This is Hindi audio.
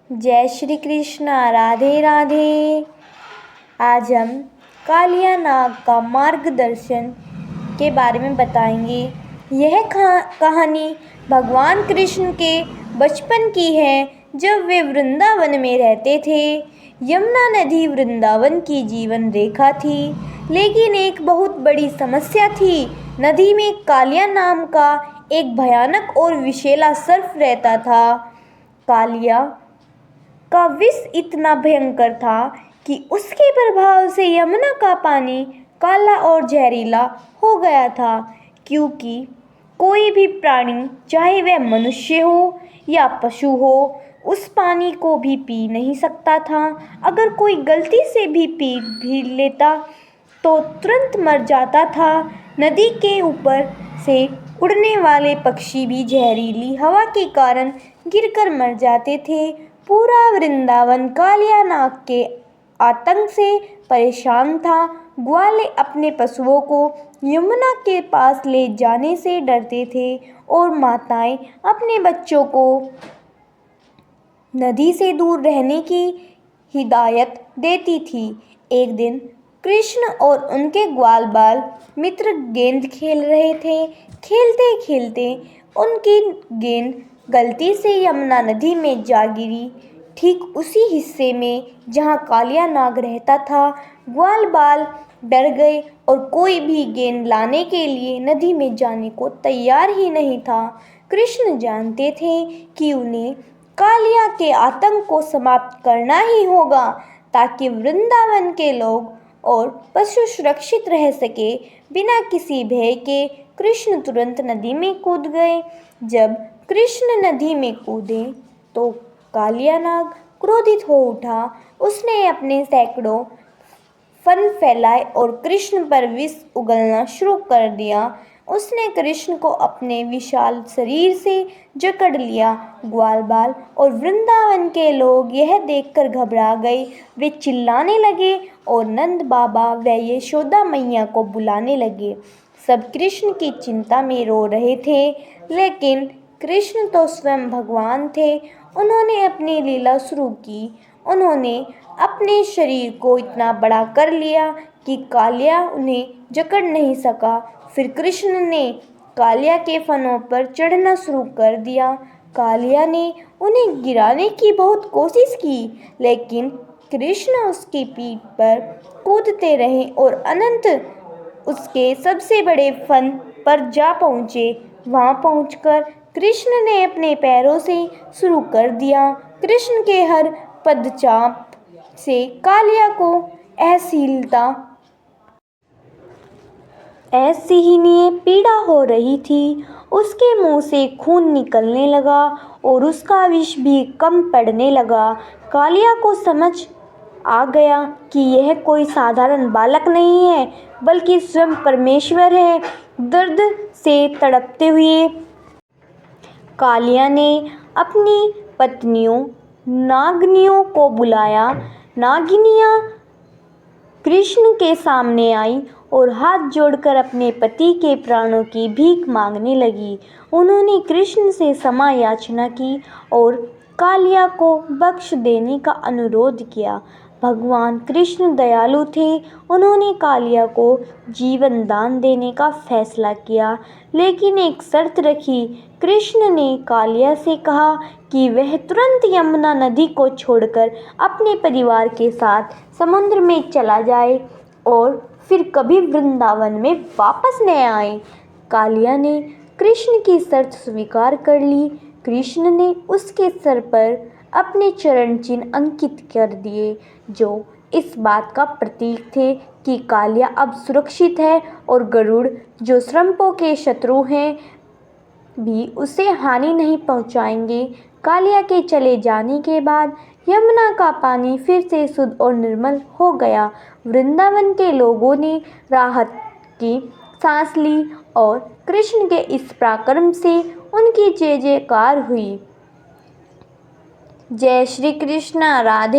जय श्री कृष्ण। राधे राधे। आज हम कालिया नाग का मार्गदर्शन के बारे में बताएंगे। यह कहानी भगवान कृष्ण के बचपन की है, जब वे वृंदावन में रहते थे। यमुना नदी वृंदावन की जीवन रेखा थी, लेकिन एक बहुत बड़ी समस्या थी। नदी में कालिया नाम का एक भयानक और विषैला सर्प रहता था। कालिया का विष इतना भयंकर था कि उसके प्रभाव से यमुना का पानी काला और जहरीला हो गया था, क्योंकि कोई भी प्राणी, चाहे वह मनुष्य हो या पशु हो, उस पानी को भी पी नहीं सकता था। अगर कोई गलती से भी लेता तो तुरंत मर जाता था। नदी के ऊपर से उड़ने वाले पक्षी भी जहरीली हवा के कारण गिरकर मर जाते थे। पूरा वृंदावन कालिया नाग के आतंक से परेशान था। ग्वाले अपने पशुओं को यमुना के पास ले जाने से डरते थे और माताएं अपने बच्चों को नदी से दूर रहने की हिदायत देती थी। एक दिन कृष्ण और उनके ग्वाल बाल मित्र गेंद खेल रहे थे। खेलते खेलते उनकी गेंद गलती से यमुना नदी में जा गिरी, ठीक उसी हिस्से में जहाँ कालिया नाग रहता था। ग्वाल बाल डर गए और कोई भी गेंद लाने के लिए नदी में जाने को तैयार ही नहीं था। कृष्ण जानते थे कि उन्हें कालिया के आतंक को समाप्त करना ही होगा, ताकि वृंदावन के लोग और पशु सुरक्षित रह सके। बिना किसी भय के कृष्ण तुरंत नदी में कूद गए। जब कृष्ण नदी में कूदे तो कालिया नाग क्रोधित हो उठा। उसने अपने सैकड़ों फन फैलाए और कृष्ण पर विष उगलना शुरू कर दिया। उसने कृष्ण को अपने विशाल शरीर से जकड़ लिया। ग्वाल बाल और वृंदावन के लोग यह देखकर घबरा गए। वे चिल्लाने लगे और नंद बाबा व यशोदा मैया को बुलाने लगे। सब कृष्ण की चिंता में रो रहे थे, लेकिन कृष्ण तो स्वयं भगवान थे। उन्होंने अपनी लीला शुरू की। उन्होंने अपने शरीर को इतना बड़ा कर लिया कि कालिया उन्हें जकड़ नहीं सका। फिर कृष्ण ने कालिया के फनों पर चढ़ना शुरू कर दिया। कालिया ने उन्हें गिराने की बहुत कोशिश की, लेकिन कृष्ण उसकी पीठ पर कूदते रहे और अनंत उसके सबसे बड़े फन पर जा पहुँचे। वहाँ पहुँचकर कृष्ण ने अपने पैरों से शुरू कर दिया। कृष्ण के हर पदचाप से कालिया को असहनीय पीड़ा हो रही थी। उसके मुंह से खून निकलने लगा और उसका विष भी कम पड़ने लगा। कालिया को समझ आ गया कि यह कोई साधारण बालक नहीं है, बल्कि स्वयं परमेश्वर है। दर्द से तड़पते हुए कालिया ने अपनी पत्नियों नागिनियों को बुलाया। नागिनियाँ कृष्ण के सामने आई और हाथ जोड़कर अपने पति के प्राणों की भीख मांगने लगी। उन्होंने कृष्ण से क्षमा याचना की और कालिया को बख्श देने का अनुरोध किया। भगवान कृष्ण दयालु थे। उन्होंने कालिया को जीवन दान देने का फैसला किया, लेकिन एक शर्त रखी। कृष्ण ने कालिया से कहा कि वह तुरंत यमुना नदी को छोड़कर अपने परिवार के साथ समुद्र में चला जाए और फिर कभी वृंदावन में वापस न आए। कालिया ने कृष्ण की शर्त स्वीकार कर ली। कृष्ण ने उसके सर पर अपने चरण चिन्ह अंकित कर दिए, जो इस बात का प्रतीक थे कि कालिया अब सुरक्षित है और गरुड़, जो सर्पों के शत्रु हैं, भी उसे हानि नहीं पहुंचाएंगे। कालिया के चले जाने के बाद यमुना का पानी फिर से शुद्ध और निर्मल हो गया। वृंदावन के लोगों ने राहत की सांस ली और कृष्ण के इस पराक्रम से उनकी जय जयकार हुई। जय श्री कृष्ण। राधे।